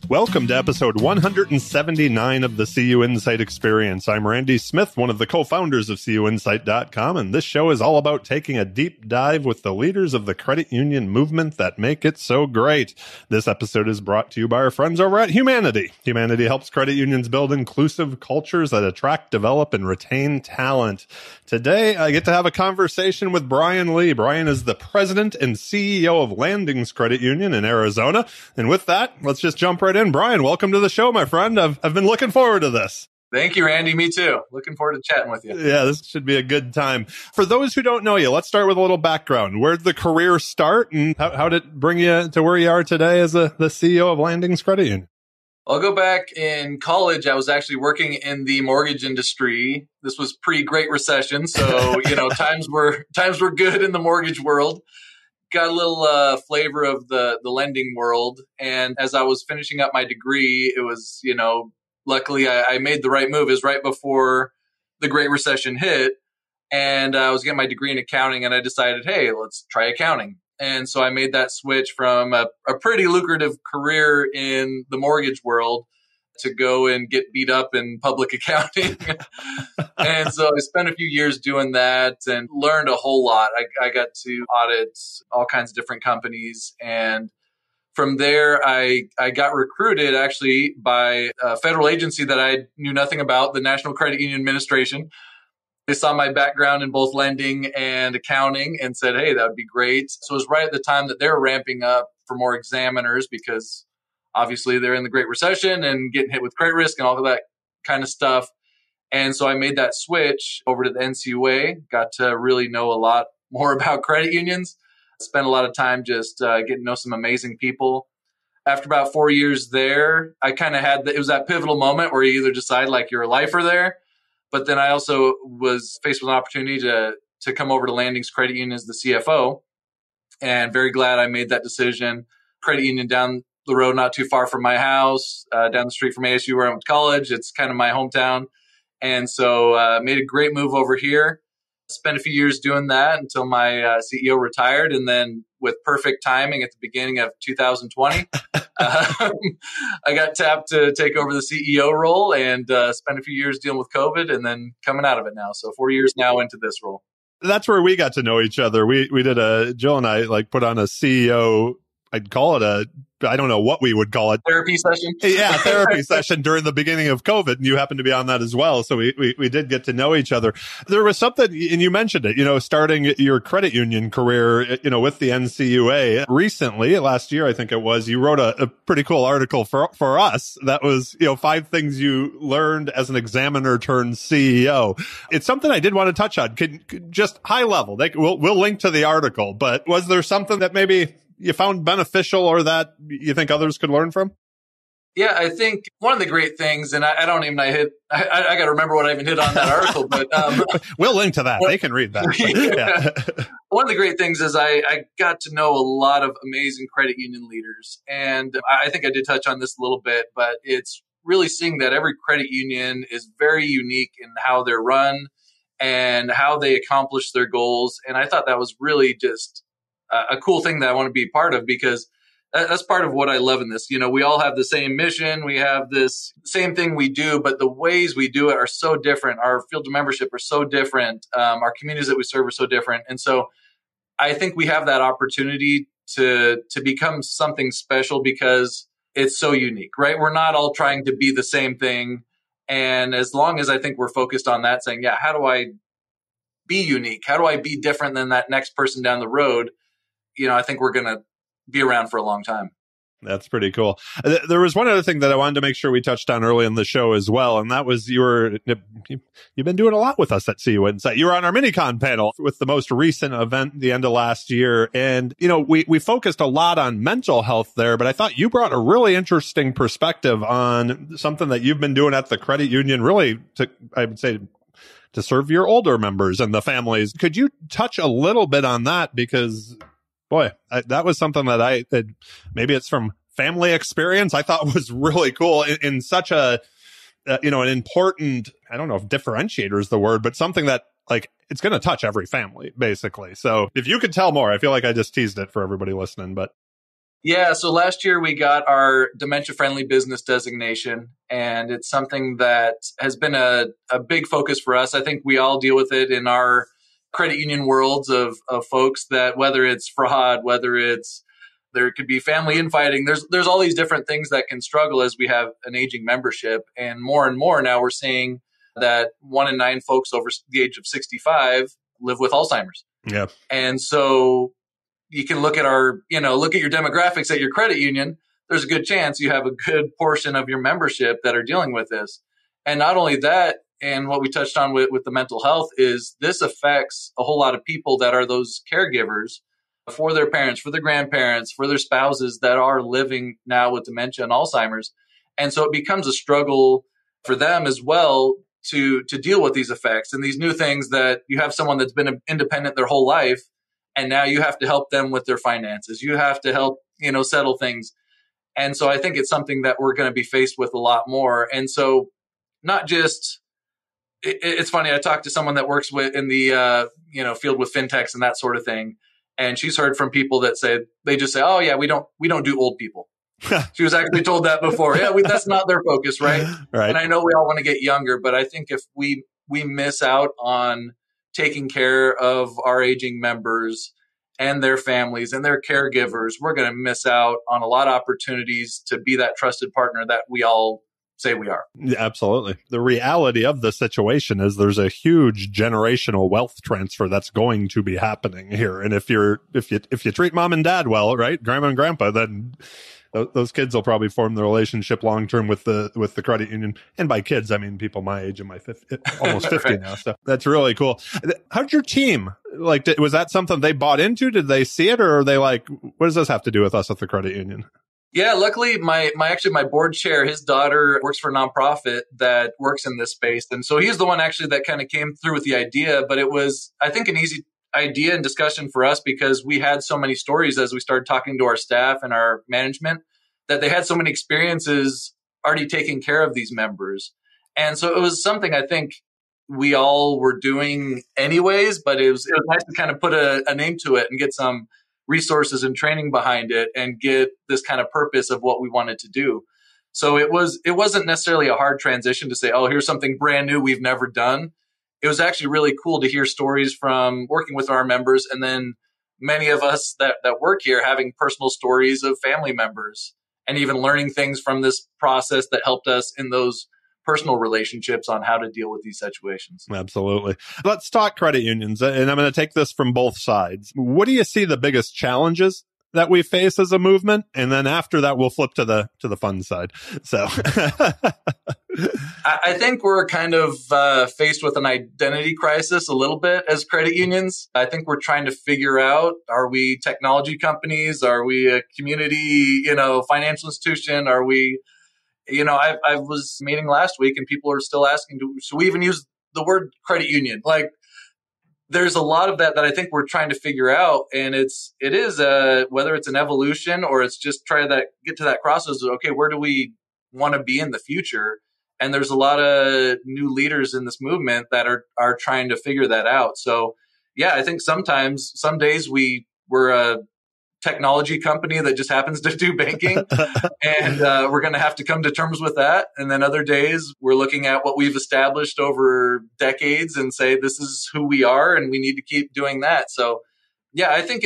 Welcome to episode 179 of the CUInsight Experience. I'm Randy Smith, one of the co-founders of CUInsight.com, and this show is all about taking a deep dive with the leaders of the credit union movement that make it so great. This episode is brought to you by our friends over at Humanidei. Humanidei helps credit unions build inclusive cultures that attract, develop, and retain talent. Today, I get to have a conversation with Brian Lee. Brian is the president and CEO of Landings Credit Union in Arizona. And with that, let's just jump right in. Brian, welcome to the show, my friend. I've been looking forward to this. Thank you, Randy. Me too. Looking forward to chatting with you. Yeah, this should be a good time. For those who don't know you, let's start with a little background. Where did the career start, and how did it bring you to where you are today as the CEO of Landings Credit Union? I'll go back in college. I was actually working in the mortgage industry. This was pre-Great Recession, so times were good in the mortgage world. Got a little flavor of the lending world. And as I was finishing up my degree, it was, luckily I made the right move. It was right before the Great Recession hit. And I was getting my degree in accounting, and I decided, hey, let's try accounting. And so I made that switch from a pretty lucrative career in the mortgage world to go and get beat up in public accounting. And so I spent a few years doing that and learned a whole lot. I got to audit all kinds of different companies. And from there, I got recruited actually by a federal agency that I knew nothing about, the National Credit Union Administration. They saw my background in both lending and accounting and said, hey, that would be great. So it was right at the time that they were ramping up for more examiners because obviously they're in the Great Recession and getting hit with credit risk and all of that kind of stuff. And so I made that switch over to the NCUA, got to really know a lot more about credit unions, spent a lot of time just getting to know some amazing people. After about 4 years there, I kind of had, it was that pivotal moment where you either decide like you're a lifer there, but then I also was faced with an opportunity to come over to Landings Credit Union as the CFO, and very glad I made that decision. Credit union down the road, not too far from my house, down the street from ASU where I went to college. It's kind of my hometown. And so made a great move over here. Spent a few years doing that until my CEO retired. And then with perfect timing at the beginning of 2020, I got tapped to take over the CEO role and spent a few years dealing with COVID and then coming out of it now. So 4 years now into this role. That's where we got to know each other. We did Jill and I put on a CEO, I'd call it I don't know what we would call it. Therapy session? Yeah, therapy session during the beginning of COVID. And you happened to be on that as well. So we did get to know each other. There was something, and you mentioned it, starting your credit union career, with the NCUA recently, last year, I think it was, you wrote a pretty cool article for us. That was, 5 things you learned as an examiner turned CEO. It's something I did want to touch on. Could just high level, we'll link to the article, but was there something that maybe you found beneficial or that you think others could learn from? Yeah, I think one of the great things, and I got to remember what I even hit on that article, but we'll link to that. They can read that. Yeah. One of the great things is I got to know a lot of amazing credit union leaders. And I think I did touch on this a little bit, but it's really seeing that every credit union is very unique in how they're run and how they accomplish their goals. And I thought that was really just a cool thing that I want to be part of, because that's part of what I love in this. We all have the same mission. We have this same thing we do, but the ways we do it are so different. Our field of membership are so different. Our communities that we serve are so different. And so I think we have that opportunity to become something special because it's so unique, right? We're not all trying to be the same thing. And as long as I think we're focused on that, saying, yeah, how do I be unique? How do I be different than that next person down the road? I think we're going to be around for a long time. That's pretty cool. There was one other thing that I wanted to make sure we touched on early in the show as well, and that was you've been doing a lot with us at CUInsight. You were on our Minicon panel with the most recent event the end of last year, and we focused a lot on mental health there, but I thought you brought a really interesting perspective on something that you've been doing at the credit union, really I would say to serve your older members and the families. Could you touch a little bit on that? Because boy, that was something that maybe it's from family experience, I thought was really cool in such an important, I don't know if differentiator is the word, but something that it's going to touch every family, basically. So if you could tell more, I feel like I just teased it for everybody listening, but. Yeah, so last year we got our Dementia Friendly Business designation, and it's something that has been a big focus for us. I think we all deal with it in our credit union worlds of folks that whether it's fraud, whether it's there could be family infighting, there's all these different things that can struggle as we have an aging membership. And more now we're seeing that 1 in 9 folks over the age of 65 live with Alzheimer's. Yeah. And so you can look at look at your demographics at your credit union. There's a good chance you have a good portion of your membership that are dealing with this. And not only that, and what we touched on with the mental health is this affects a whole lot of people that are those caregivers for their parents, for their grandparents, for their spouses that are living now with dementia and Alzheimer's. And so it becomes a struggle for them as well to deal with these effects and these new things that you have someone that's been independent their whole life. And now you have to help them with their finances. You have to help, settle things. And so I think it's something that we're going to be faced with a lot more. And so not just, it's funny, I talked to someone that works in the, field with fintechs and that sort of thing. And she's heard from people that they just say, oh yeah, we don't do old people. She was actually told that before. Yeah, that's not their focus, right? Right. And I know we all want to get younger, but I think if we miss out on taking care of our aging members and their families and their caregivers, we're going to miss out on a lot of opportunities to be that trusted partner that we all say we are. Yeah, absolutely. The reality of the situation is there's a huge generational wealth transfer that's going to be happening here. And if you treat mom and dad well, right, grandma and grandpa, then those kids will probably form the relationship long term with the credit union. And by kids, I mean people my age and almost 50 right. now. So that's really cool. How did your team was that something they bought into? Did they see it, or are they like, what does this have to do with us at the credit union? Yeah, luckily my board chair, his daughter works for a nonprofit that works in this space. And so he's the one actually that kind of came through with the idea, but it was, I think, an easy idea and discussion for us because we had so many stories as we started talking to our staff and our management that they had so many experiences already taking care of these members. And so it was something I think we all were doing anyways, but it was nice to kind of put a name to it and get some resources and training behind it and get this kind of purpose of what we wanted to do. So it wasn't necessarily a hard transition to say, oh, here's something brand new we've never done. It was actually really cool to hear stories from working with our members, and then many of us that work here having personal stories of family members and even learning things from this process that helped us in those personal relationships on how to deal with these situations. Absolutely. Let's talk credit unions. And I'm going to take this from both sides. What do you see the biggest challenges that we face as a movement? And then after that, we'll flip to the fun side. So I think we're kind of faced with an identity crisis a little bit as credit unions. I think we're trying to figure out, are we technology companies? Are we a community, financial institution? Are we, I was meeting last week and people are still asking, so we even use the word credit union? Like, there's a lot of that I think we're trying to figure out. And it is whether it's an evolution or it's just try to get to that crossroads of, okay, where do we want to be in the future? And there's a lot of new leaders in this movement that are trying to figure that out. So yeah, I think some days we're a technology company that just happens to do banking and we're going to have to come to terms with that. And then other days we're looking at what we've established over decades and say, this is who we are and we need to keep doing that. So yeah, I think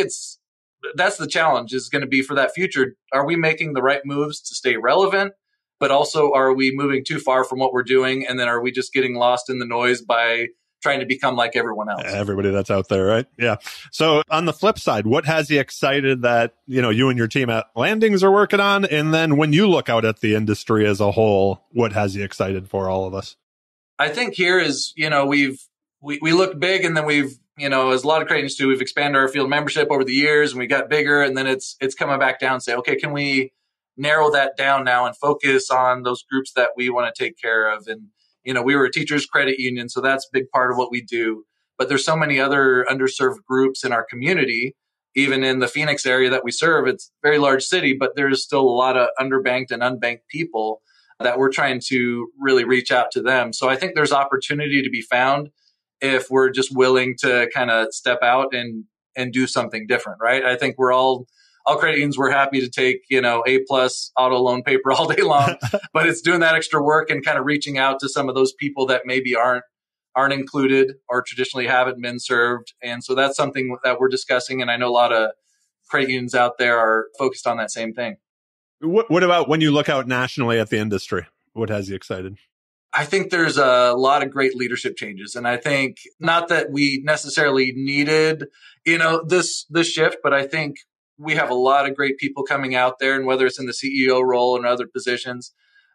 that's the challenge is going to be for that future. Are we making the right moves to stay relevant? But also, are we moving too far from what we're doing? And then are we just getting lost in the noise by trying to become like everyone else? Everybody that's out there, right? Yeah. So on the flip side, what has you excited that, you and your team at Landings are working on? And then when you look out at the industry as a whole, what has you excited for all of us? I think here is, we look big and then we've, as a lot of credit unions do, we've expanded our field membership over the years and we got bigger and then it's coming back down and say, okay, can we narrow that down now and focus on those groups that we want to take care of? And, we were a teachers credit union, so that's a big part of what we do. But there's so many other underserved groups in our community, even in the Phoenix area that we serve. It's a very large city, but there's still a lot of underbanked and unbanked people that we're trying to really reach out to them. So I think there's opportunity to be found if we're just willing to kind of step out and do something different, right? I think we're all all credit unions were happy to take, A plus auto loan paper all day long, but it's doing that extra work and kind of reaching out to some of those people that maybe aren't included or traditionally haven't been served. And so that's something that we're discussing. And I know a lot of credit unions out there are focused on that same thing. What about when you look out nationally at the industry? What has you excited? I think there's a lot of great leadership changes. And I think not that we necessarily needed, this shift, but I think we have a lot of great people coming out there, and whether it's in the CEO role and other positions,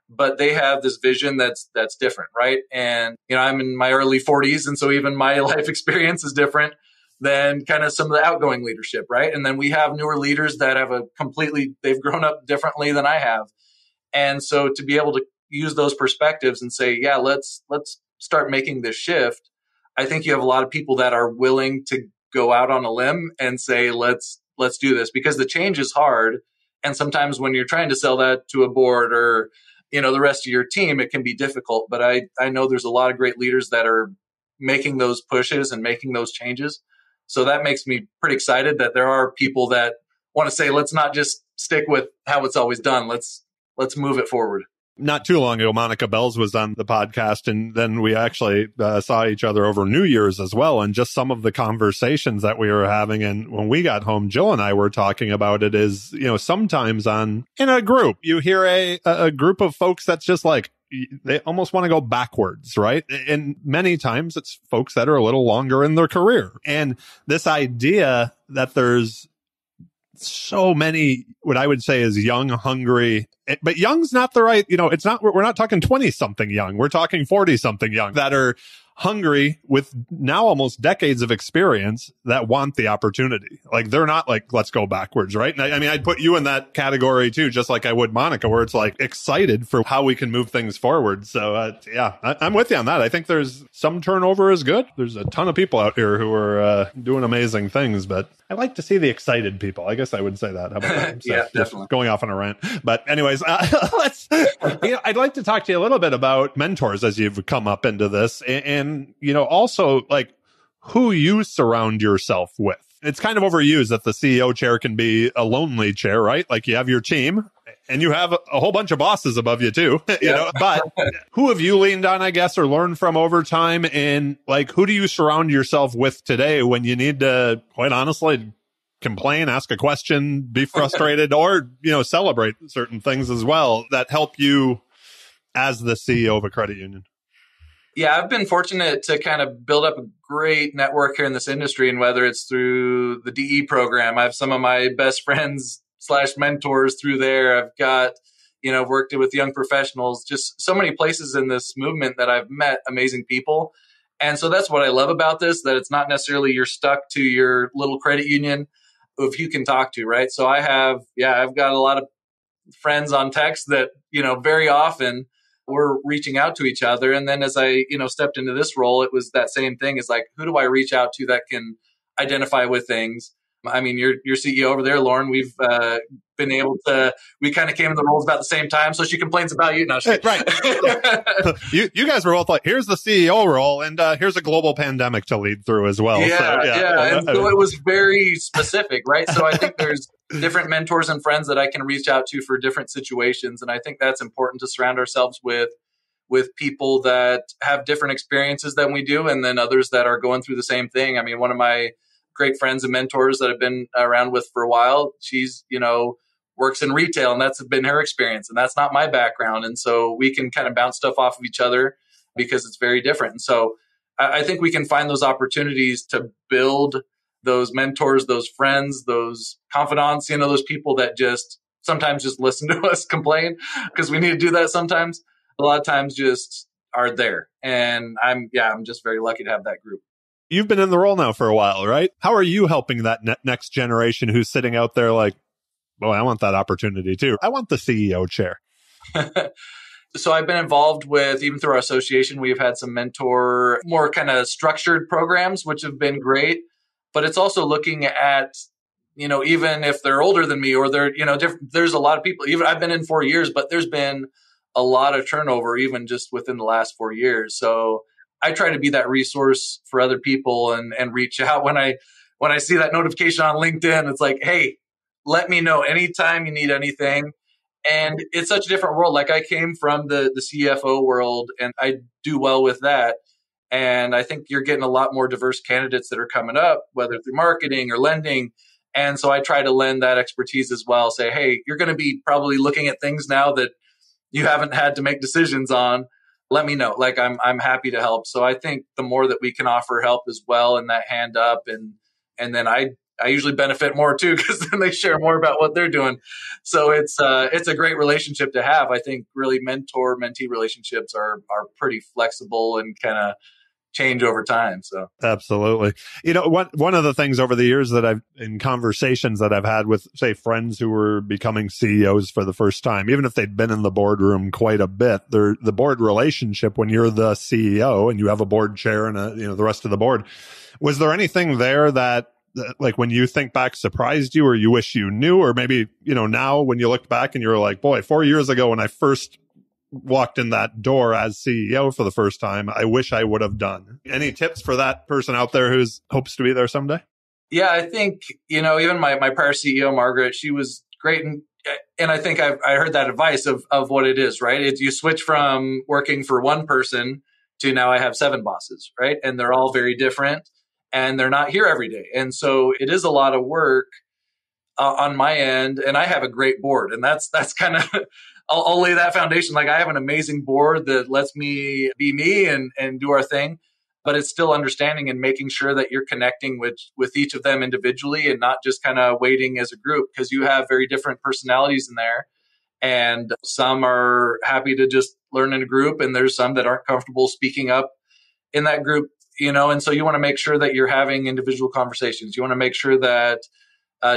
but they have this vision that's different, right? And, I'm in my early 40s. And so even my life experience is different than kind of some of the outgoing leadership, right? And then we have newer leaders that have they've grown up differently than I have. And so to be able to use those perspectives and say, yeah, let's start making this shift. I think you have a lot of people that are willing to go out on a limb and say, let's do this, because the change is hard. And sometimes when you're trying to sell that to a board or, the rest of your team, it can be difficult. But I know there's a lot of great leaders that are making those pushes and making those changes. So that makes me pretty excited that there are people that want to say, let's not just stick with how it's always done. Let's move it forward. Not too long ago, Monica Bells was on the podcast, and then we actually saw each other over New Year's as well. And just some of the conversations that we were having, and when we got home, Jill and I were talking about it, is, sometimes in a group, you hear a group of folks that's just like, they almost want to go backwards, right? And many times it's folks that are a little longer in their career. And this idea that there's so many, what I would say is young, hungry, but young's not the right, it's not, we're not talking 20 something young. We're talking 40 something young that are hungry with now almost decades of experience that want the opportunity. Like, they're not like, let's go backwards, right? And I mean, I'd put you in that category too, just like I would Monica, where it's like excited for how we can move things forward. So yeah, I'm with you on that. I think there's some turnover is good. There's a ton of people out here who are doing amazing things, but I like to see the excited people. I guess I would say that. How about that? So, yeah, definitely. Going off on a rant. But anyways, I'd like to talk to you a little bit about mentors as you've come up into this, and also like who you surround yourself with. It's kind of overused that the CEO chair can be a lonely chair, right? Like, you have your team and you have a whole bunch of bosses above you too, but who have you leaned on, I guess, or learned from over time? And like, who do you surround yourself with today when you need to, quite honestly, complain, ask a question, be frustrated, or, celebrate certain things as well that help you as the CEO of a credit union? Yeah, I've been fortunate to kind of build up a great network here in this industry. And whether it's through the DE program, I have some of my best friends / mentors through there. I've got, worked with young professionals, just so many places in this movement that I've met amazing people. And so that's what I love about this, that it's not necessarily you're stuck to your little credit union of who you can talk to, right? So I've got a lot of friends on text that, very often we're reaching out to each other. And then as I, stepped into this role, it was that same thing. It's like, who do I reach out to that can identify with things? I mean, your CEO over there, Lauren, we've been able to, we kind of came in the roles about the same time. So she complains about you. No, right. you guys were both like, here's the CEO role, and here's a global pandemic to lead through as well. Yeah. And so it was very specific, right? So I think there's different mentors and friends that I can reach out to for different situations. And I think that's important, to surround ourselves with people that have different experiences than we do, and then others that are going through the same thing. I mean, one of my great friends and mentors that I've been around with for a while, she's, works in retail, and that's been her experience, and that's not my background. And so we can kind of bounce stuff off of each other because it's very different. And so I think we can find those opportunities to build those mentors, those friends, those confidants, those people that just sometimes just listen to us complain, because we need to do that sometimes. A lot of times just are there. And I'm just very lucky to have that group. You've been in the role now for a while, right? How are you helping that next generation who's sitting out there like, well, I want that opportunity too. I want the CEO chair. So I've been involved with, even through our association, we've had some mentor, more kind of structured programs, which have been great. But it's also looking at, even if they're older than me or they're, there's a lot of people, even I've been in 4 years, but there's been a lot of turnover, even just within the last 4 years. So I try to be that resource for other people and reach out when I see that notification on LinkedIn. It's like, hey, let me know anytime you need anything. And it's such a different world. Like, I came from the CFO world, and I do well with that. And I think you're getting a lot more diverse candidates that are coming up, whether through marketing or lending. And so I try to lend that expertise as well. Say, hey, you're going to be probably looking at things now that you haven't had to make decisions on. Let me know. Like, I'm happy to help. So I think the more that we can offer help as well, and that hand up, and then I usually benefit more too, because then they share more about what they're doing. So it's a great relationship to have. I think really mentor-mentee relationships are pretty flexible and kind of change over time. So absolutely. One of the things over the years that in conversations that I've had with, say, friends who were becoming CEOs for the first time, even if they'd been in the boardroom quite a bit, the board relationship, when you're the CEO and you have a board chair and the rest of the board, was there anything there that, like, when you think back, surprised you, or you wish you knew, or maybe, now when you look back and you're like, boy, 4 years ago when I first walked in that door as CEO for the first time, I wish I would have done. Any tips for that person out there who hopes to be there someday? Yeah, I think, even my prior CEO, Margaret, she was great. And I think I heard that advice of what it is, right? You switch from working for one person to now I have 7 bosses, right? And they're all very different, and they're not here every day. And so it is a lot of work on my end, and I have a great board, and that's kind of I'll lay that foundation. Like, I have an amazing board that lets me be me and do our thing, but it's still understanding and making sure that you're connecting with each of them individually, and not just kind of waiting as a group, because you have very different personalities in there. And some are happy to just learn in a group, and there's some that aren't comfortable speaking up in that group, and so you want to make sure that you're having individual conversations. You want to make sure that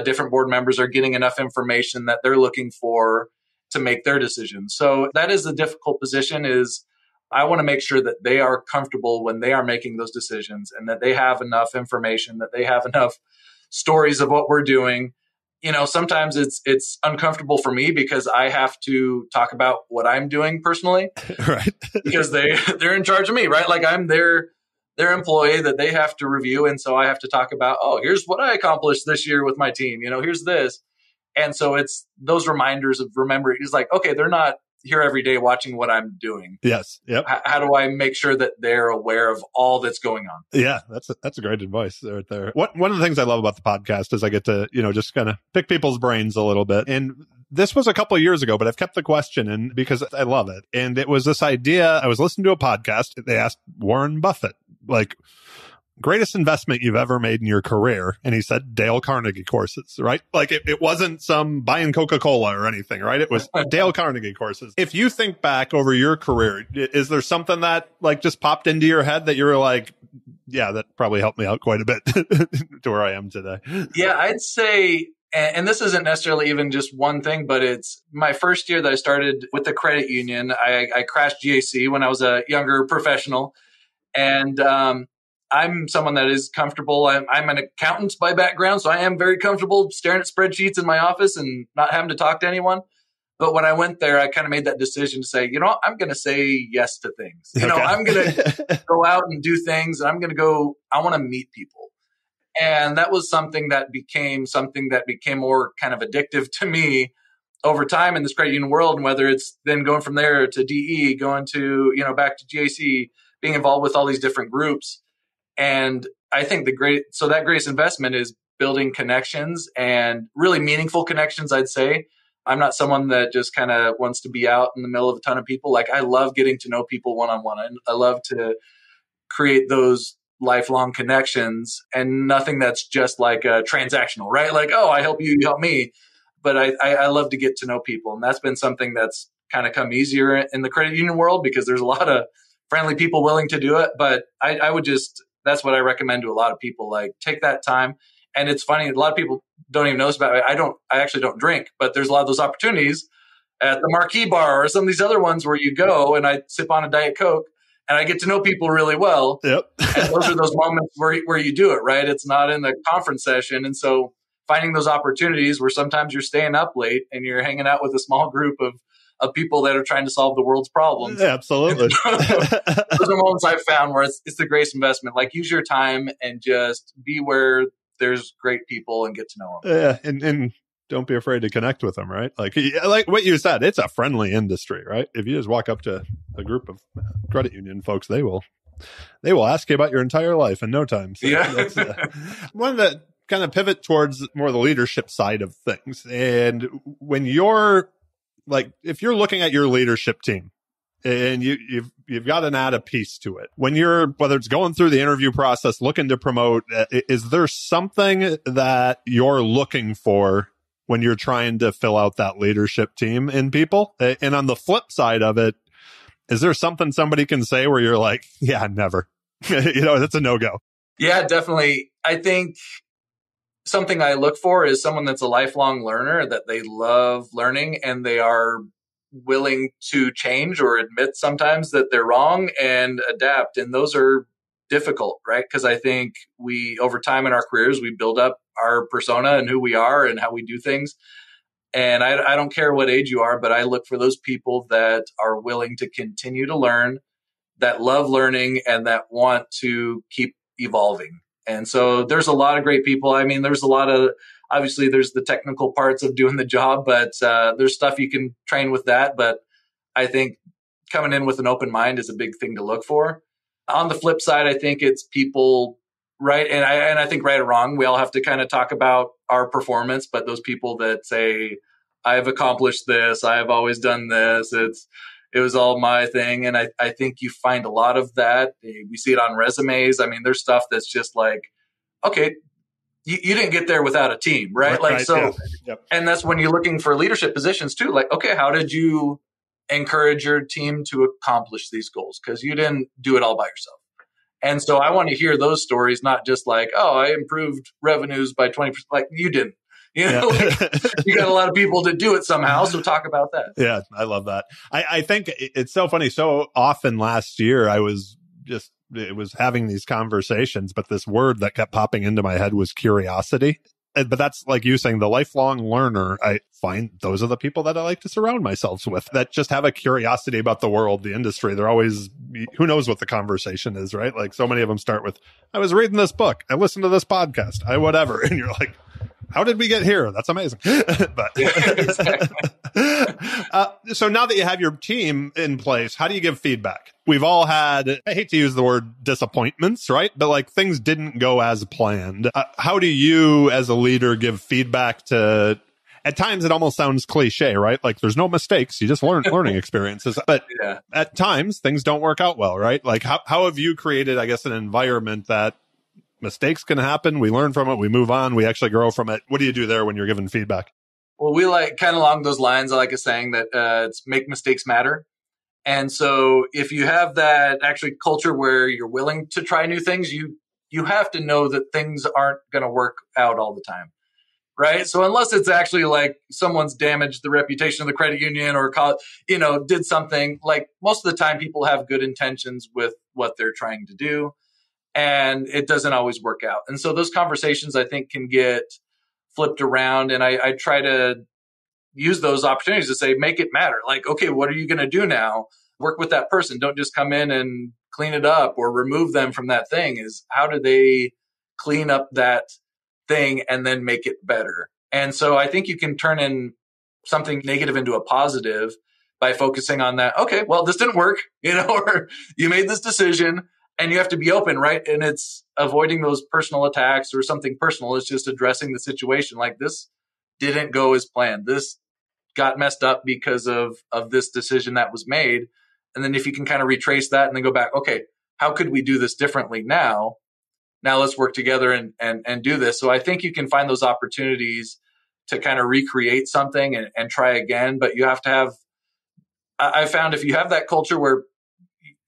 different board members are getting enough information that they're looking for to make their decisions. So that is the difficult position. Is I want to make sure that they are comfortable when they are making those decisions, and that they have enough information, that they have enough stories of what we're doing. Sometimes it's uncomfortable for me, because I have to talk about what I'm doing personally, right? Because they're in charge of me, right? Like, I'm their employee that they have to review. And so I have to talk about, here's what I accomplished this year with my team, here's this. And so it's those reminders of remembering. It's like, okay, they're not here every day watching what I'm doing. Yes. Yep. How do I make sure that they're aware of all that's going on? Yeah, that's a great advice right there. One of the things I love about the podcast is I get to, just kind of pick people's brains a little bit. And this was a couple of years ago, but I've kept the question in because I love it. And it was this idea. I was listening to a podcast. They asked Warren Buffett, like, greatest investment you've ever made in your career. And he said Dale Carnegie courses, right? Like, it wasn't some buying Coca-Cola or anything, right? It was Dale Carnegie courses. If you think back over your career, is there something that, like, just popped into your head that you were like, yeah, that probably helped me out quite a bit to where I am today? Yeah, I'd say, and this isn't necessarily even just one thing, but it's my first year that I started with the credit union. I crashed GAC when I was a younger professional. And I'm someone that is comfortable. I'm an accountant by background, so I am very comfortable staring at spreadsheets in my office and not having to talk to anyone. But when I went there, I kind of made that decision to say, I'm going to say yes to things. I'm going to go out and do things, and I want to meet people. And that was something that became more kind of addictive to me over time in this credit union world. And whether it's then going from there to DE, going to, back to GAC, being involved with all these different groups. And I think that greatest investment is building connections, and really meaningful connections, I'd say. I'm not someone that just kind of wants to be out in the middle of a ton of people. Like, I love getting to know people one-on-one. I love to create those lifelong connections, and nothing that's just like transactional, right? Like, I help you, you help me. But I love to get to know people. And that's been something that's kind of come easier in the credit union world, because there's a lot of friendly people willing to do it. But I would that's what I recommend to a lot of people. Like, take that time. And it's funny, a lot of people don't even notice about it. I actually don't drink, but there's a lot of those opportunities at the Marquee Bar or some of these other ones where you go, and I sip on a Diet Coke, and I get to know people really well. Yep. And those are those moments where you do it, right? It's not in the conference session. And so finding those opportunities where sometimes you're staying up late and you're hanging out with a small group of people that are trying to solve the world's problems. Yeah, absolutely. Those are moments I've found where it's the greatest investment. Like, use your time and just be where there's great people and get to know them. Yeah, and don't be afraid to connect with them, right? Like what you said, it's a friendly industry, right? If you just walk up to a group of credit union folks, they will ask you about your entire life in no time. So that's one that kind of pivot towards more the leadership side of things. And when you're like, if you're looking at your leadership team and you've got to add a piece to it, when you're, whether it's going through the interview process, looking to promote, is there something that you're looking for when you're trying to fill out that leadership team in people? And on the flip side of it, is there something somebody can say where you're like, yeah, never, that's a no-go? Yeah, definitely. I think something I look for is someone that's a lifelong learner, that they love learning and they are willing to change or admit sometimes that they're wrong and adapt. And those are difficult, right? Because I think over time in our careers, we build up our persona and who we are and how we do things. And I don't care what age you are, but I look for those people that are willing to continue to learn, that love learning, and that want to keep evolving. And so there's a lot of great people. I mean, obviously there's the technical parts of doing the job, but there's stuff you can train with that. But I think coming in with an open mind is a big thing to look for. On the flip side, I think it's people, right? And I think right or wrong, we all have to kind of talk about our performance, but those people that say, I've accomplished this, I've always done this, it was all my thing. And I think you find a lot of that. We see it on resumes. I mean, there's stuff that's just like, okay, you didn't get there without a team, right? Like, so, yeah. Yep. And that's when you're looking for leadership positions too. Like, okay, how did you encourage your team to accomplish these goals? Because you didn't do it all by yourself. And so I want to hear those stories, not just like, oh, I improved revenues by 20%. Like, you didn't. Like, you got a lot of people to do it somehow. So talk about that. Yeah, I love that. I think it's so funny. So often last year, it was having these conversations, but this word that kept popping into my head was curiosity. But that's like you saying, the lifelong learner. I find those are the people that I like to surround myself with, that just have a curiosity about the world, the industry. They're always, who knows what the conversation is, right? Like so many of them start with, I was reading this book, I listened to this podcast, whatever. And you're like, how did we get here? That's amazing. But so now that you have your team in place, how do you give feedback? We've all had, I hate to use the word disappointments, right? But like things didn't go as planned. How do you as a leader give feedback to, at times it almost sounds cliche, right? Like there's no mistakes. You just learning experiences. But yeah, at times things don't work out well, right? Like how have you created, I guess, an environment that mistakes can happen, we learn from it, we move on, we actually grow from it? What do you do there when you're giving feedback? Well, we like kind of along those lines, I like a saying that it's make mistakes matter. And so if you have that actually culture where you're willing to try new things, you have to know that things aren't going to work out all the time, right? So unless it's actually like someone's damaged the reputation of the credit union or did something, like most of the time people have good intentions with what they're trying to do. And it doesn't always work out. And so those conversations, I think, can get flipped around. And I try to use those opportunities to say, make it matter. Like, okay, what are you going to do now? Work with that person. Don't just come in and clean it up or remove them from that thing. Is how do they clean up that thing and then make it better? And so I think you can turn in something negative into a positive by focusing on that. Okay, well, this didn't work, or you made this decision. And you have to be open, right? And it's avoiding those personal attacks or something personal. It's just addressing the situation. Like, this didn't go as planned. This got messed up because of this decision that was made. And then if you can kind of retrace that and then go back, okay, how could we do this differently now? Now let's work together and do this. So I think you can find those opportunities to kind of recreate something and try again. But you have to have, I found if you have that culture where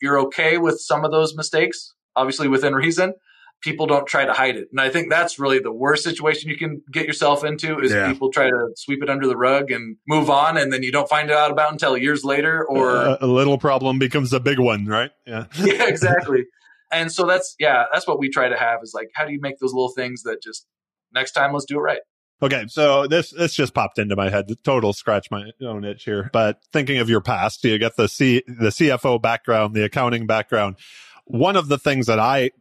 you're okay with some of those mistakes, obviously within reason, people don't try to hide it. And I think that's really the worst situation you can get yourself into is people try to sweep it under the rug and move on. And then you don't find out about it until years later, or a little problem becomes a big one, right? Yeah. Yeah, exactly. And so that's what we try to have is like, how do you make those little things that just next time, let's do it right. Okay, so this just popped into my head. The total scratch my own itch here. But thinking of your past, you get the CFO background, the accounting background. One of the things that I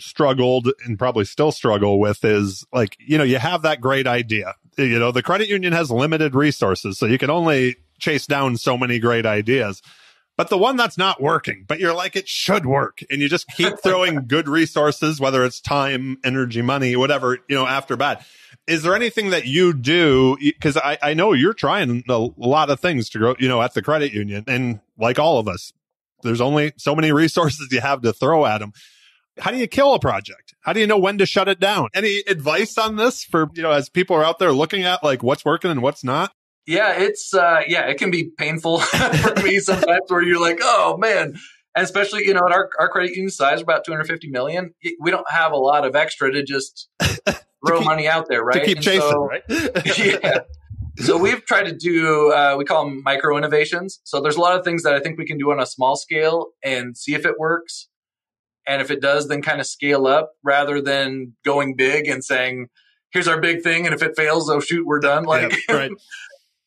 struggled and probably still struggle with is like, you have that great idea The credit union has limited resources, so you can only chase down so many great ideas. But the one that's not working, but you're like, it should work. And you just keep throwing good resources, whether it's time, energy, money, whatever, after bad. Is there anything that you do? Because I know you're trying a lot of things to grow, at the credit union. And like all of us, there's only so many resources you have to throw at them. How do you kill a project? How do you know when to shut it down? Any advice on this for, as people are out there looking at like what's working and what's not? Yeah, it can be painful for me sometimes where you're like, oh man. And especially, at our credit union size, about 250 million, we don't have a lot of extra to just throw money out there, right? To keep chasing, right? Yeah. So we've tried to do, we call them micro innovations. So there's a lot of things that I think we can do on a small scale and see if it works. And if it does, then kind of scale up rather than going big and saying, here's our big thing. And if it fails, oh shoot, we're done. Right.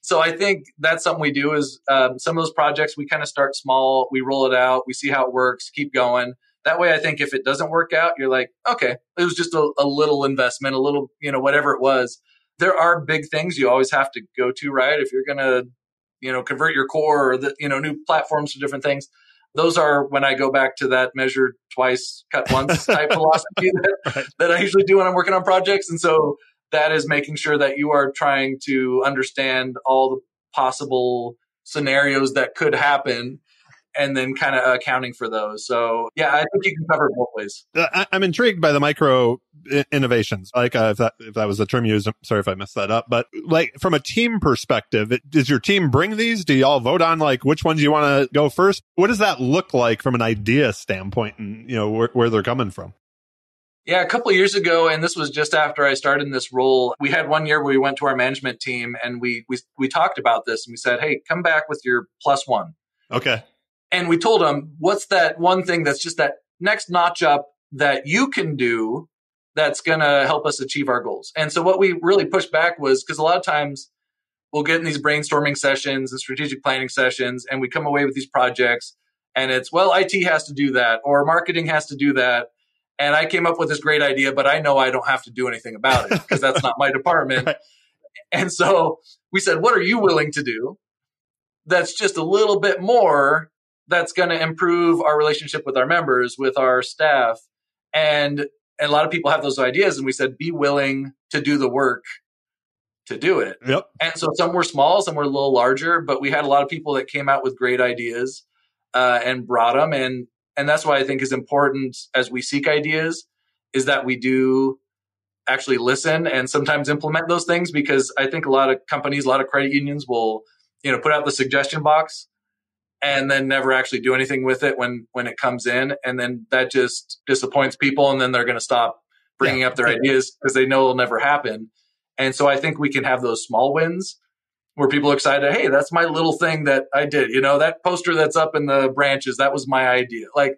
So I think that's something we do is some of those projects, we kind of start small, we roll it out, we see how it works, keep going. That way, I think if it doesn't work out, you're like, okay, it was just a little investment, a little, whatever it was. There are big things you always have to go to, right? If you're going to, convert your core or new platforms for different things. Those are when I go back to that measure twice, cut once type philosophy that I usually do when I'm working on projects. And so that is making sure that you are trying to understand all the possible scenarios that could happen and then kind of accounting for those. So yeah, I think you can cover it both ways. I'm intrigued by the micro innovations. Like if that was the term you used, I'm sorry if I messed that up. But like from a team perspective, does your team bring these? Do y'all vote on like which ones you want to go first? What does that look like from an idea standpoint and where they're coming from? Yeah, a couple of years ago, and this was just after I started in this role, we had one year where we went to our management team and we talked about this and we said, hey, come back with your +1. Okay. And we told them, what's that one thing that's just that next notch up that you can do that's going to help us achieve our goals? And so what we really pushed back was, because a lot of times we'll get in these brainstorming sessions and strategic planning sessions, and we come away with these projects and it's, well, IT has to do that or marketing has to do that. And I came up with this great idea, but I know I don't have to do anything about it because that's not my department. Right. And so we said, what are you willing to do that's just a little bit more that's going to improve our relationship with our members, with our staff? And a lot of people have those ideas. And we said, be willing to do the work to do it. Yep. And so some were small, some were a little larger, but we had a lot of people that came out with great ideas and brought them. And that's why I think is important as we seek ideas is that we do actually listen and sometimes implement those things, because I think a lot of companies, a lot of credit unions will, put out the suggestion box and then never actually do anything with it when it comes in. And then that just disappoints people. And then they're going to stop bringing up their ideas because they know it'll never happen. And so I think we can have those small wins where people are excited. Hey, that's my little thing that I did. That poster that's up in the branches, that was my idea. Like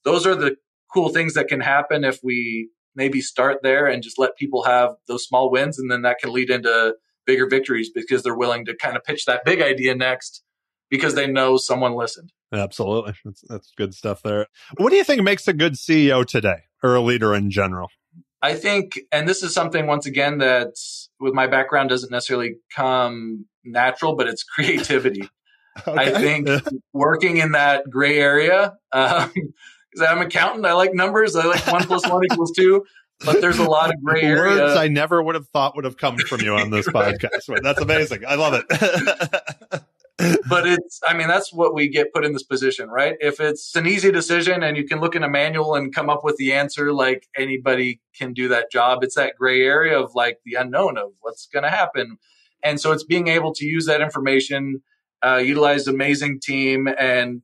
those are the cool things that can happen if we maybe start there and just let people have those small wins. And then that can lead into bigger victories because they're willing to kind of pitch that big idea next because they know someone listened. Absolutely. That's good stuff there. What do you think makes a good CEO today or a leader in general? I think, and this is something, once again, that with my background doesn't necessarily come natural, but it's creativity. Okay. I think working in that gray area, because I'm an accountant, I like numbers. I like 1 + 1 = 2, but there's a lot of gray area. Words I never would have thought would have come from you on this right. podcast. That's amazing. I love it. But that's what we get put in this position, right? If it's an easy decision and you can look in a manual and come up with the answer, like anybody can do that job. It's that gray area of like the unknown of what's going to happen. And so it's being able to use that information, utilize an amazing team and,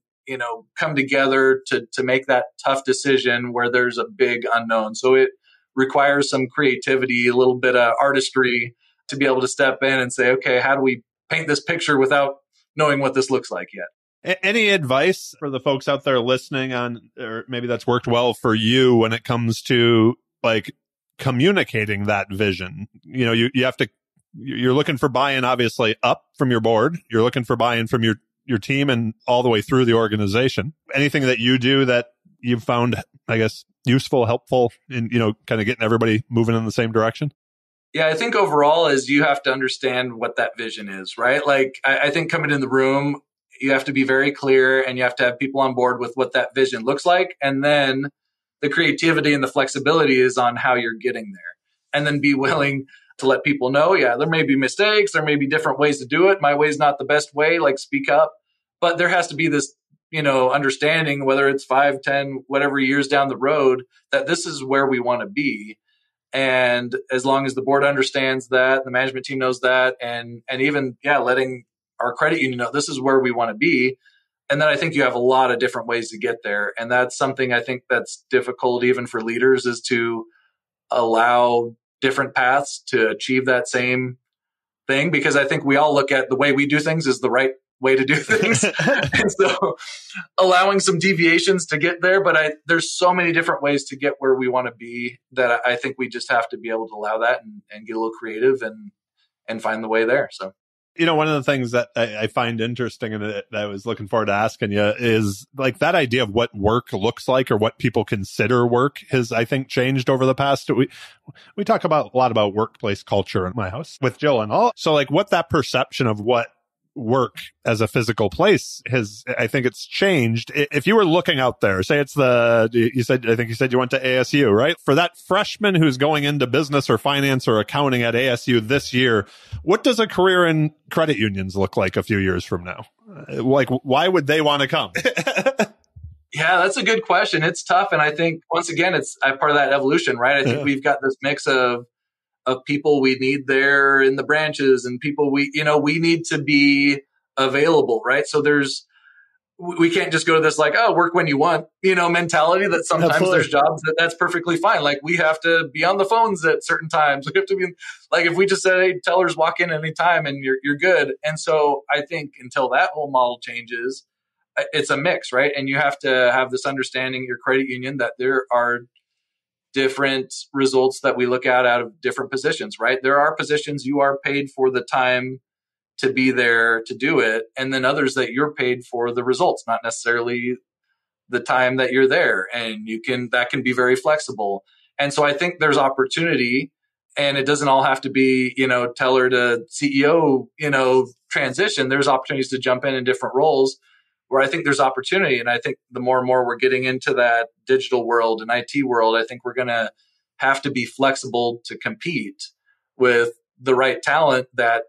come together to make that tough decision where there's a big unknown. So it requires some creativity, a little bit of artistry to be able to step in and say, okay, how do we paint this picture without knowing what this looks like yet? Any advice for the folks out there listening on, or maybe that's worked well for you when it comes to like communicating that vision? You have to, you're looking for buy-in obviously up from your board. You're looking for buy-in from your team and all the way through the organization. Anything that you do that you've found, I guess, useful, helpful in, kind of getting everybody moving in the same direction? Yeah, I think overall is you have to understand what that vision is, right? Like I think coming in the room, you have to be very clear and you have to have people on board with what that vision looks like. And then the creativity and the flexibility is on how you're getting there. And then be willing to let people know, yeah, there may be mistakes, there may be different ways to do it. My way is not the best way, like speak up. But there has to be this, understanding, whether it's 5, 10, whatever years down the road, that this is where we want to be. And as long as the board understands that, the management team knows that, and even, letting our credit union know this is where we want to be. And then I think you have a lot of different ways to get there. And that's something I think that's difficult even for leaders, is to allow different paths to achieve that same thing. Because I think we all look at the way we do things is the right way to do things. And so allowing some deviations to get there, but there's so many different ways to get where we want to be that I think we just have to be able to allow that and get a little creative and find the way there. So, one of the things that I find interesting and that I was looking forward to asking you is like that idea of what work looks like or what people consider work has, I think, changed over the past. We talk a lot about workplace culture in my house with Jill and all. So like what that perception of what work as a physical place has, I think it's changed. If you were looking out there, say it's I think you said you went to ASU, right? For that freshman who's going into business or finance or accounting at ASU this year, what does a career in credit unions look like a few years from now? Like, why would they want to come? Yeah, that's a good question. It's tough. And I think once again, it's part of that evolution, right? I think we've got this mix of people we need there in the branches and people we need to be available, right? So we can't just go to this like, oh, work when you want, mentality that sometimes Absolutely. There's jobs that's perfectly fine. Like we have to be on the phones at certain times. We have to be like, if we just said, hey, tellers walk in anytime and you're good. And so I think until that whole model changes, it's a mix, right? And you have to have this understanding, your credit union, that there are different results that we look at out of different positions, right? There are positions you are paid for the time to be there to do it, and then others that you're paid for the results, not necessarily the time that you're there. And that can be very flexible. And so I think there's opportunity, and it doesn't all have to be, teller to CEO, transition. There's opportunities to jump in different roles where I think there's opportunity. And I think the more and more we're getting into that digital world and IT world, I think we're going to have to be flexible to compete with the right talent, that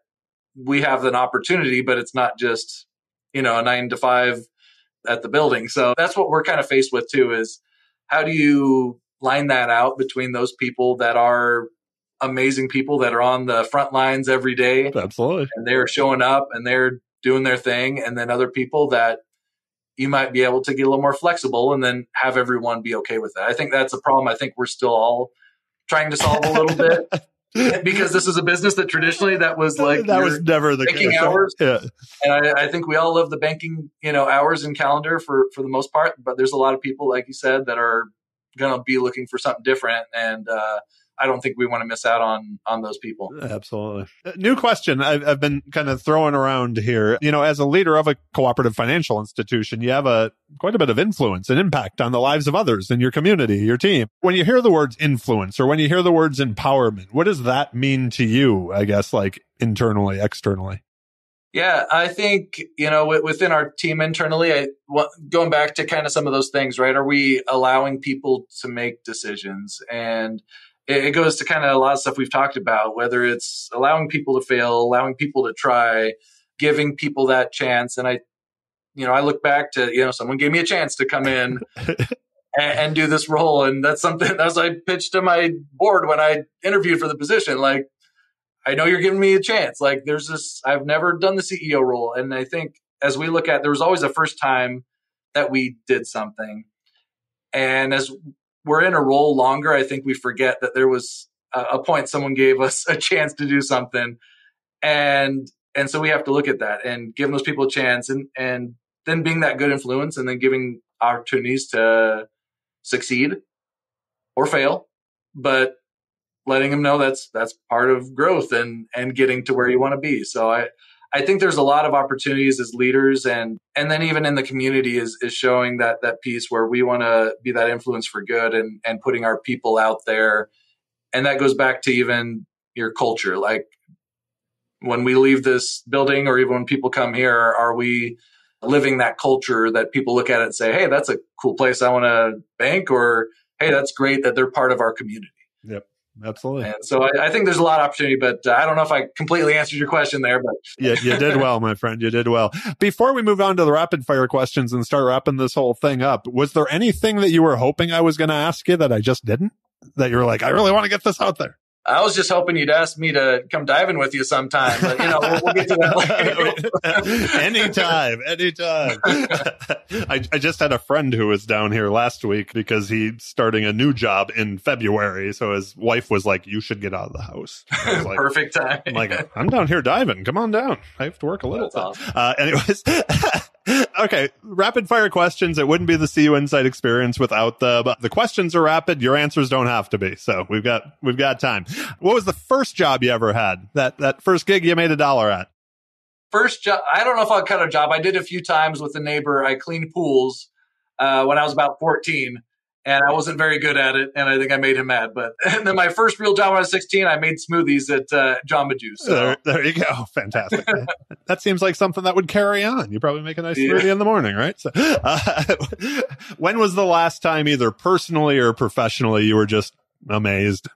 we have an opportunity, but it's not just, a 9 to 5 at the building. So that's what we're kind of faced with too, is how do you line that out between those people that are amazing people that are on the front lines every day. Absolutely. And they're showing up and they're doing their thing. And then other people that you might be able to get a little more flexible and then have everyone be okay with that. I think that's a problem I think we're still all trying to solve a little bit, because this is a business that traditionally that was like that was never the banking case. hours. Yeah. And I think we all love the banking, hours and calendar for the most part, but there's a lot of people, like you said, that are going to be looking for something different. And I don't think we want to miss out on those people. Absolutely. New question I've been kind of throwing around here. As a leader of a cooperative financial institution, you have quite a bit of influence and impact on the lives of others in your community, your team. When you hear the words influence or when you hear the words empowerment, what does that mean to you, I guess, like internally, externally? Yeah, I think, within our team internally, going back to kind of some of those things, right? Are we allowing people to make decisions? And it goes to kind of a lot of stuff we've talked about, whether it's allowing people to fail, allowing people to try, giving people that chance. And I look back to, someone gave me a chance to come in and do this role. And that's something, as I pitched to my board when I interviewed for the position, like, I know you're giving me a chance. Like I've never done the CEO role. And I think as we look at, there was always a first time that we did something. And as we're in a role longer, I think we forget that there was a point someone gave us a chance to do something. And so we have to look at that and giving those people a chance and then being that good influence and then giving opportunities to succeed or fail, but letting them know that's part of growth and getting to where you want to be. So I think there's a lot of opportunities as leaders and then even in the community is showing that piece where we want to be that influence for good and putting our people out there. And that goes back to even, your culture. Like when we leave this building or even when people come here, are we living that culture that people look at it and say, hey, that's a cool place I want to bank, or hey, that's great that they're part of our community. Yep. Absolutely. And so I think there's a lot of opportunity, but I don't know if I completely answered your question there. But yeah, you did well, my friend. You did well. Before we move on to the rapid fire questions and start wrapping this whole thing up, was there anything that you were hoping I was going to ask you that I just didn't? That you were like, I really want to get this out there? I was just hoping you'd ask me to come diving with you sometime, but we'll get to that later. Anytime. I just had a friend who was down here last week because he's starting a new job in February. So his wife was like, you should get out of the house. I was like, perfect time. I'm like, I'm down here diving. Come on down. I have to work a little. That's awesome. Anyways. Okay, rapid fire questions. It wouldn't be the CUInsight Experience without the questions are rapid. Your answers don't have to be. So we've got time. What was the first job you ever had? That first gig you made $1 at? First job, I don't know if I'll cut a job. I did a few times with a neighbor. I cleaned pools when I was about 14. And I wasn't very good at it, and I think I made him mad. And then my first real job when I was 16, I made smoothies at Jamba Juice. So. There you go. Fantastic. That seems like something that would carry on. You probably make a nice smoothie in the morning, right? So, when was the last time, either personally or professionally, you were just amazed?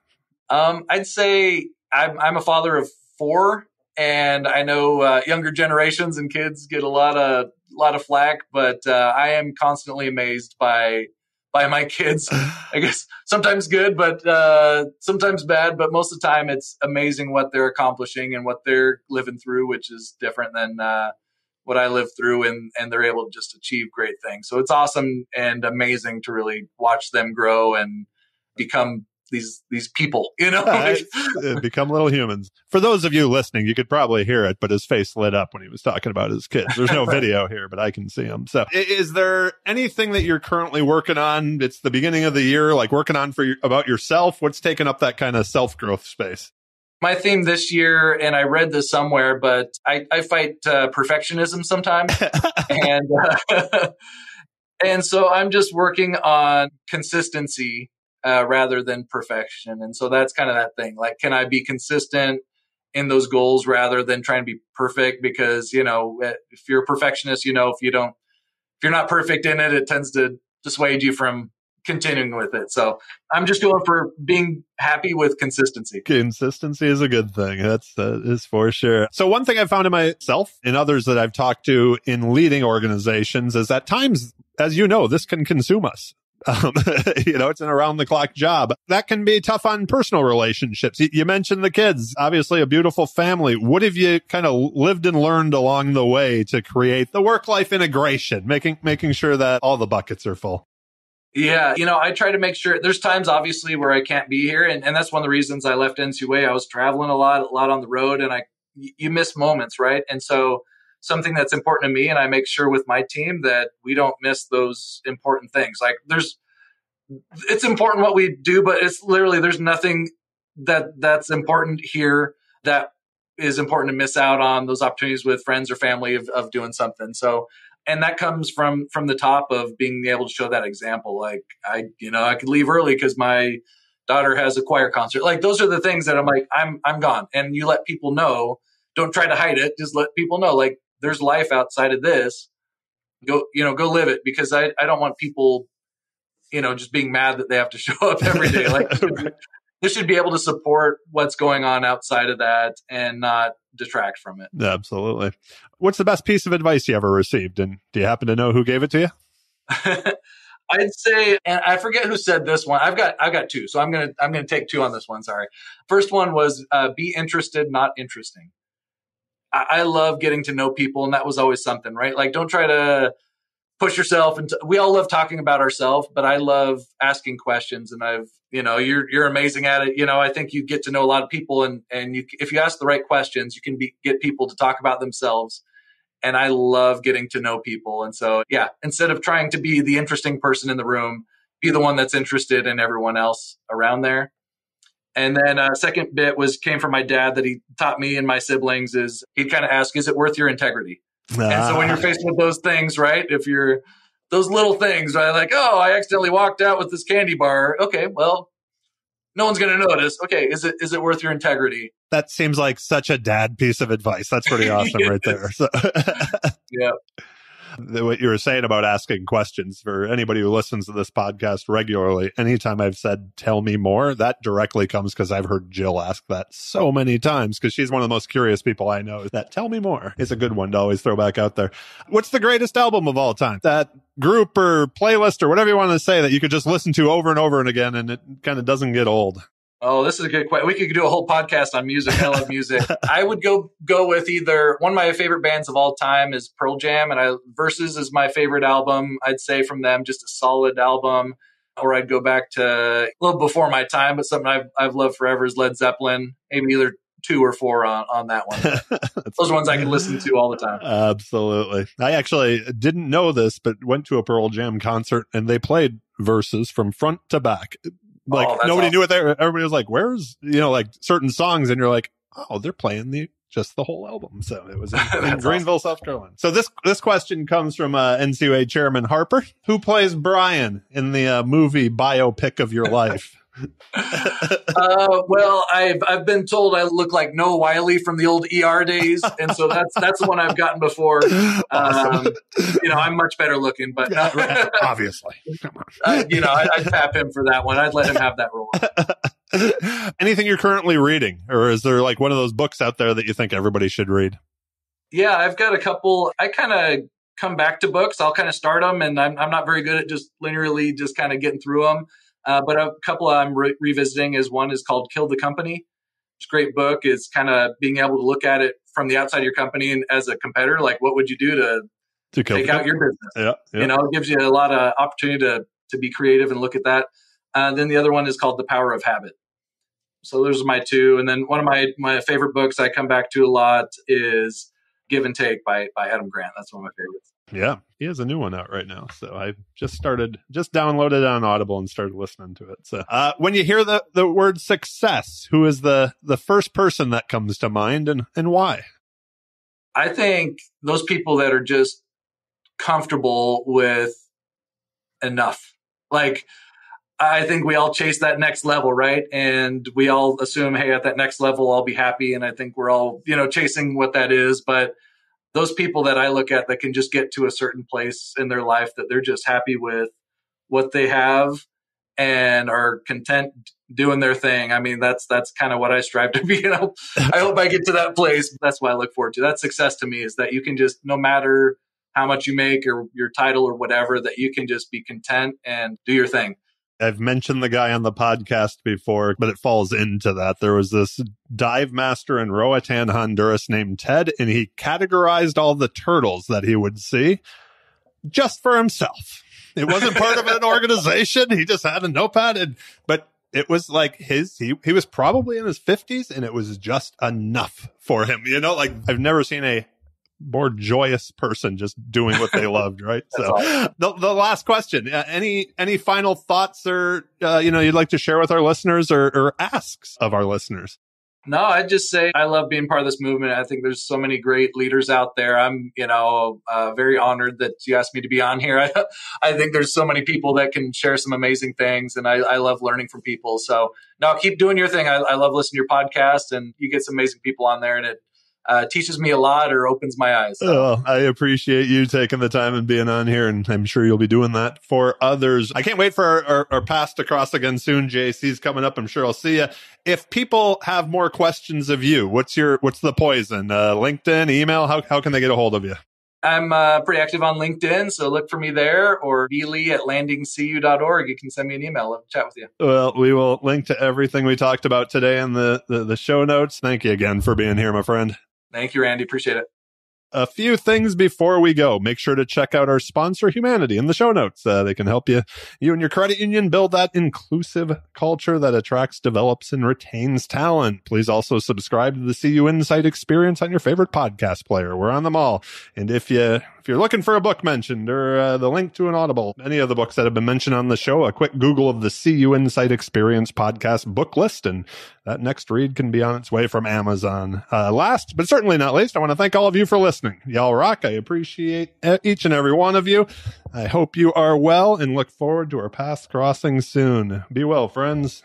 I'd say I'm a father of 4, and I know younger generations and kids get a lot of flack, but I am constantly amazed by my kids. I guess sometimes good, but sometimes bad. But most of the time, it's amazing what they're accomplishing and what they're living through, which is different than what I lived through. And they're able to just achieve great things. So it's awesome and amazing to really watch them grow and become these people, become little humans. For those of you listening, you could probably hear it, but his face lit up when he was talking about his kids. There's no video here, but I can see him. So is there anything that you're currently working on? It's the beginning of the year, like working on about yourself. What's taking up that kind of self-growth space? My theme this year, and I read this somewhere, but I fight perfectionism sometimes. And so I'm just working on consistency rather than perfection. And so that's kind of that thing. Like, can I be consistent in those goals rather than trying to be perfect? Because, if you're a perfectionist, if you're not perfect in it, it tends to dissuade you from continuing with it. So I'm just going for being happy with consistency. Consistency is a good thing. That is for sure. So one thing I've found in myself and others that I've talked to in leading organizations is at times, as you know, this can consume us. It's an around the clock job. That can be tough on personal relationships. You mentioned the kids, obviously a beautiful family. What have you kind of lived and learned along the way to create the work-life integration, making sure that all the buckets are full? Yeah. I try to make sure there's times obviously where I can't be here. And that's one of the reasons I left NCUA. I was traveling a lot on the road, and you miss moments, right? And so something that's important to me, and I make sure with my team that we don't miss those important things. Like it's important what we do, but it's literally, there's nothing that's important here that is important to miss out on those opportunities with friends or family of doing something. So, and that comes from the top of being able to show that example. Like I could leave early because my daughter has a choir concert. Like those are the things that I'm like, I'm gone. And you let people know, don't try to hide it. Just let people know, like, there's life outside of this. Go live it, because I don't want people, just being mad that they have to show up every day. Like they should be able to support what's going on outside of that and not detract from it. Absolutely. What's the best piece of advice you ever received? And do you happen to know who gave it to you? I'd say, and I forget who said this one. I've got 2. So I'm going to take 2 on this one. Sorry. First one was, be interested, not interesting. I love getting to know people, and that was always something, right? Like, don't try to push yourself. And we all love talking about ourselves, but I love asking questions, and you're amazing at it. I think you get to know a lot of people, and if you ask the right questions, you can get people to talk about themselves. And I love getting to know people. And so, yeah, instead of trying to be the interesting person in the room, be the one that's interested in everyone else around there. And then second bit came from my dad that he taught me and my siblings is he'd kind of ask, is it worth your integrity? And so when you're faced with those things, right? If you're those little things, right? Like, oh, I accidentally walked out with this candy bar. Okay, well, no one's going to notice. Okay, is it worth your integrity? That seems like such a dad piece of advice. That's pretty awesome right there. So, yeah. What you were saying about asking questions, for anybody who listens to this podcast regularly, anytime I've said, tell me more, that directly comes because I've heard Jill ask that so many times, because she's one of the most curious people I know. That tell me more is a good one to always throw back out there. What's the greatest album of all time? That group or playlist or whatever you want to say that you could just listen to over and over and again and it kind of doesn't get old? Oh, this is a good question. We could do a whole podcast on music. I love music. I would go with either one of my favorite bands of all time is Pearl Jam, and Versus is my favorite album. I'd say from them, just a solid album. Or I'd go back to a little before my time, but something I've loved forever is Led Zeppelin. Maybe either 2 or 4 on that one. Those are ones I can listen to all the time. Absolutely. I actually didn't know this, but went to a Pearl Jam concert and they played Versus from front to back. Like nobody knew it there. Everybody was like, where's, like certain songs. And you're like, oh, they're playing just the whole album. So it was in Greenville, South Carolina. So this question comes from NCUA Chairman Harper, who plays Brian in the movie biopic of your life. Well, I've been told I look like Noah Wiley from the old ER days, and so that's the one I've gotten before. Awesome. I'm much better looking, but obviously, come on. I'd tap him for that one. I'd let him have that role. Anything you're currently reading, or is there like one of those books out there that you think everybody should read? Yeah, I've got a couple. I kind of come back to books. I'll kind of start them, and I'm not very good at just linearly just kind of getting through them. But a couple I'm revisiting one is called Kill the Company. It's a great book. It's kind of being able to look at it from the outside of your company and as a competitor, like what would you do to take out your business? Yeah. It gives you a lot of opportunity to be creative and look at that. Then the other one is called The Power of Habit. So those are my 2. And then one of my favorite books I come back to a lot is Give and Take by Adam Grant. That's one of my favorites. Yeah, he has a new one out right now. So I just downloaded it on Audible and started listening to it. So when you hear the word success, who is the first person that comes to mind and why? I think those people that are just comfortable with enough. Like, I think we all chase that next level, right? And we all assume, hey, at that next level, I'll be happy. And I think we're all, chasing what that is. But those people that I look at that can just get to a certain place in their life that they're just happy with what they have and are content doing their thing. I mean, that's kind of what I strive to be. I hope I get to that place. That's what I look forward to. That's success to me, is that you can just, no matter how much you make or your title or whatever, that you can just be content and do your thing. I've mentioned the guy on the podcast before, but it falls into that. There was this dive master in Roatan, Honduras named Ted, and he categorized all the turtles that he would see just for himself. It wasn't part of an organization. He just had a notepad, but it was like he was probably in his 50s, and it was just enough for him. I've never seen a more joyous person just doing what they loved, right? So awesome. The last question, any final thoughts or, you'd like to share with our listeners or asks of our listeners? No, I'd just say I love being part of this movement. I think there's so many great leaders out there. I'm, very honored that you asked me to be on here. I think there's so many people that can share some amazing things, and I love learning from people. So no, keep doing your thing. I love listening to your podcast, and you get some amazing people on there, and it teaches me a lot or opens my eyes. So. Oh, I appreciate you taking the time and being on here, and I'm sure you'll be doing that for others. I can't wait for our paths to cross again soon. JC's coming up. I'm sure I'll see you. If people have more questions of you, what's the poison? LinkedIn, email? How can they get a hold of you? I'm pretty active on LinkedIn, so look for me there, or blee@landingcu.org. You can send me an email. I'll chat with you. Well, we will link to everything we talked about today in the show notes. Thank you again for being here, my friend. Thank you, Randy. Appreciate it. A few things before we go. Make sure to check out our sponsor, Humanidei, in the show notes. They can help you and your credit union build that inclusive culture that attracts, develops, and retains talent. Please also subscribe to the CUInsight Experience on your favorite podcast player. We're on them all. And if you're looking for a book mentioned or the link to an Audible, any of the books that have been mentioned on the show, a quick Google of the CUInsight Experience podcast book list, and that next read can be on its way from Amazon. Last, but certainly not least, I want to thank all of you for listening. Y'all rock. I appreciate each and every one of you. I hope you are well and look forward to our paths crossing soon. Be well, friends.